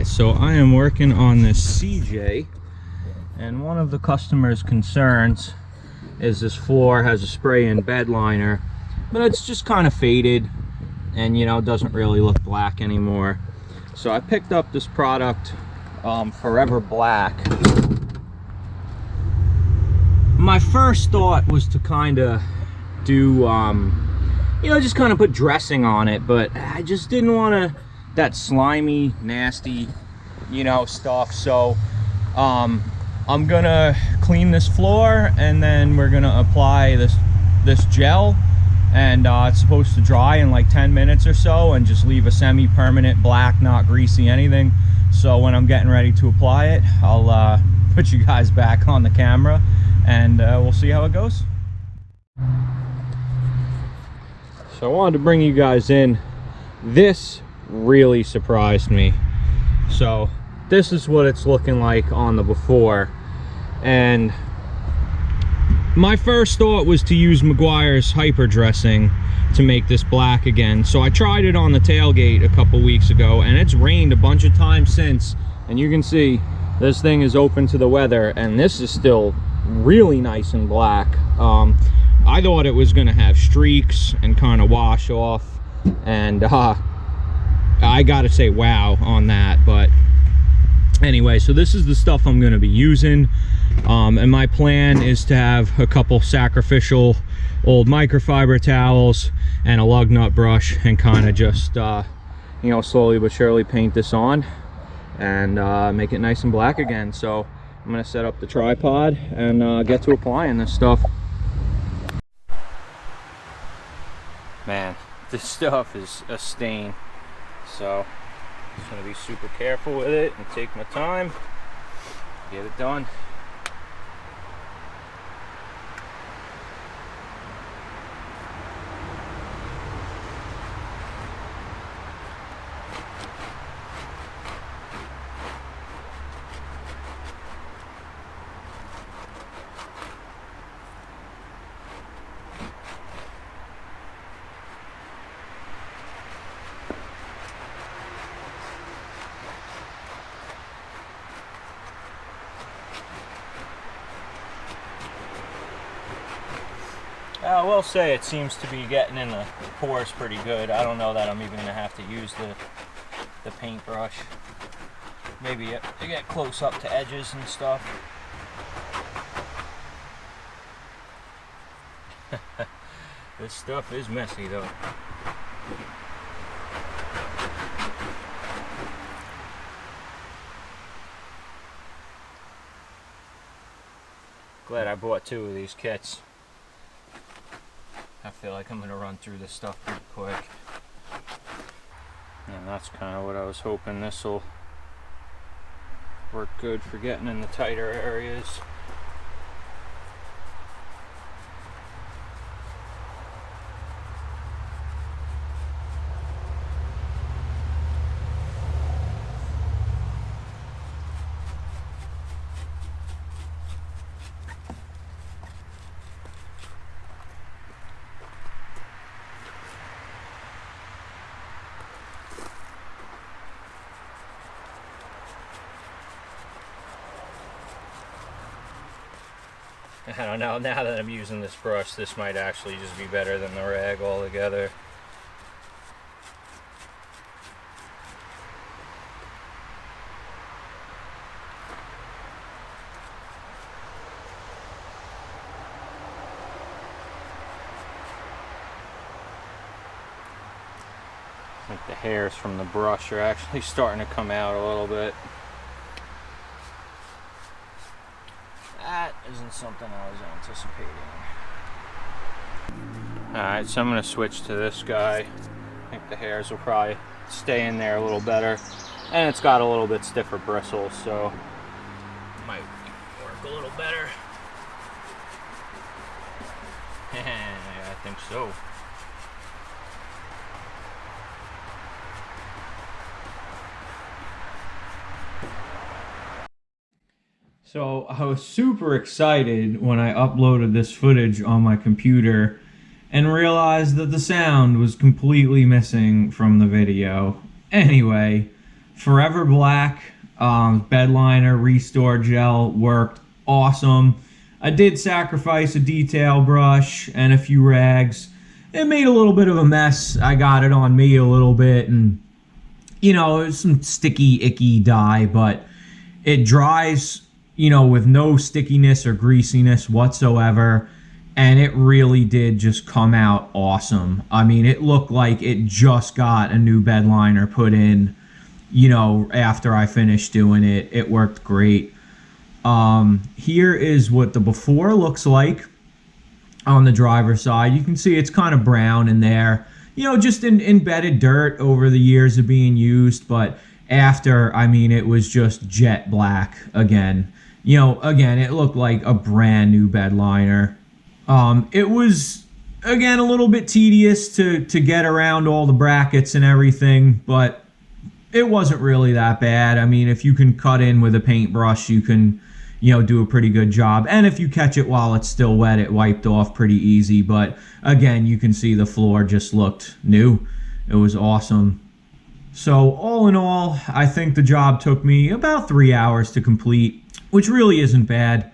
Alright, so I am working on this CJ, and one of the customer's concerns is this floor has a spray-in Bedliner, but it's just kind of faded and, you know, doesn't really look black anymore. So I picked up this product, Forever Black. My first thought was to kind of do, you know, just kind of put dressing on it, but I just didn't want to that slimy, nasty, you know, stuff. So I'm gonna clean this floor, and then we're gonna apply this gel, and it's supposed to dry in like 10 minutes or so and just leave a semi-permanent black, not greasy, anything. So when I'm getting ready to apply it, I'll put you guys back on the camera, and we'll see how it goes. So I wanted to bring you guys in. This really surprised me. So this is what it's looking like on the before, and my first thought was to use Meguiar's hyper dressing to make this black again. So I tried it on the tailgate a couple weeks ago, and it's rained a bunch of times since, and you can see this thing is open to the weather, and this is still really nice and black. I thought it was gonna have streaks and kind of wash off, and I gotta say wow on that. But anyway, so this is the stuff I'm gonna be using, and my plan is to have a couple sacrificial old microfiber towels and a lug nut brush, and kind of just you know, slowly but surely paint this on and make it nice and black again. So I'm gonna set up the tripod and get to applying this stuff. Man, this stuff is a stain. So I'm just gonna be super careful with it and take my time, get it done. I will say it seems to be getting in the pores pretty good. I don't know that I'm even going to have to use the paintbrush. Maybe to get close up to edges and stuff. This stuff is messy though. Glad I bought 2 of these kits. I feel like I'm going to run through this stuff pretty quick. And that's kind of what I was hoping. This will work good for getting in the tighter areas. I don't know, now that I'm using this brush, this might actually just be better than the rag altogether. I think the hairs from the brush are actually starting to come out a little bit. That isn't something I was anticipating. Alright, so I'm going to switch to this guy. I think the hairs will probably stay in there a little better. And it's got a little bit stiffer bristles, so it might work a little better. I think so. So I was super excited when I uploaded this footage on my computer and realized that the sound was completely missing from the video. Anyway, Forever Black Bedliner Restore Gel worked awesome. I did sacrifice a detail brush and a few rags. It made a little bit of a mess. I got it on me a little bit, and you know, it was some sticky, icky dye, but it dries, you know, with no stickiness or greasiness whatsoever. And it really did just come out awesome. I mean, it looked like it just got a new bed liner put in, you know, after I finished doing it. It worked great. Here is what the before looks like on the driver's side. You can see it's kind of brown in there, you know, just embedded dirt over the years of being used. But after, I mean, it was just jet black again. You know, again, it looked like a brand new bed liner. It was, again, a little bit tedious to get around all the brackets and everything, but it wasn't really that bad. I mean, if you can cut in with a paintbrush, you can, you know, do a pretty good job. And if you catch it while it's still wet, it wiped off pretty easy. But again, you can see the floor just looked new. It was awesome. So all in all, I think the job took me about 3 hours to complete, which really isn't bad.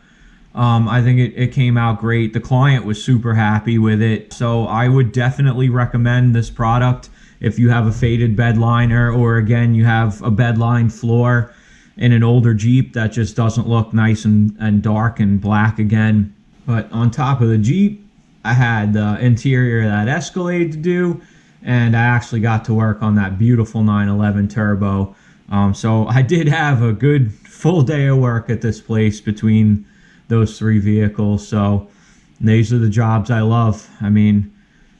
I think it came out great. The client was super happy with it. So I would definitely recommend this product if you have a faded bed liner, or again, you have a bed line floor in an older Jeep that just doesn't look nice and dark and black again. But on top of the Jeep, I had the interior of that Escalade to do, and I actually got to work on that beautiful 911 Turbo. So I did have a good full day of work at this place between those three vehicles. So these are the jobs I love. I mean,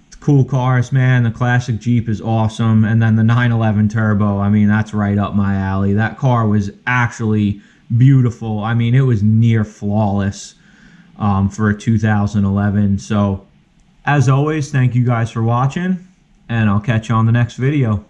it's cool cars, man. The classic Jeep is awesome. And then the 911 Turbo, I mean, that's right up my alley. That car was actually beautiful. I mean, it was near flawless for a 2011. So as always, thank you guys for watching, and I'll catch you on the next video.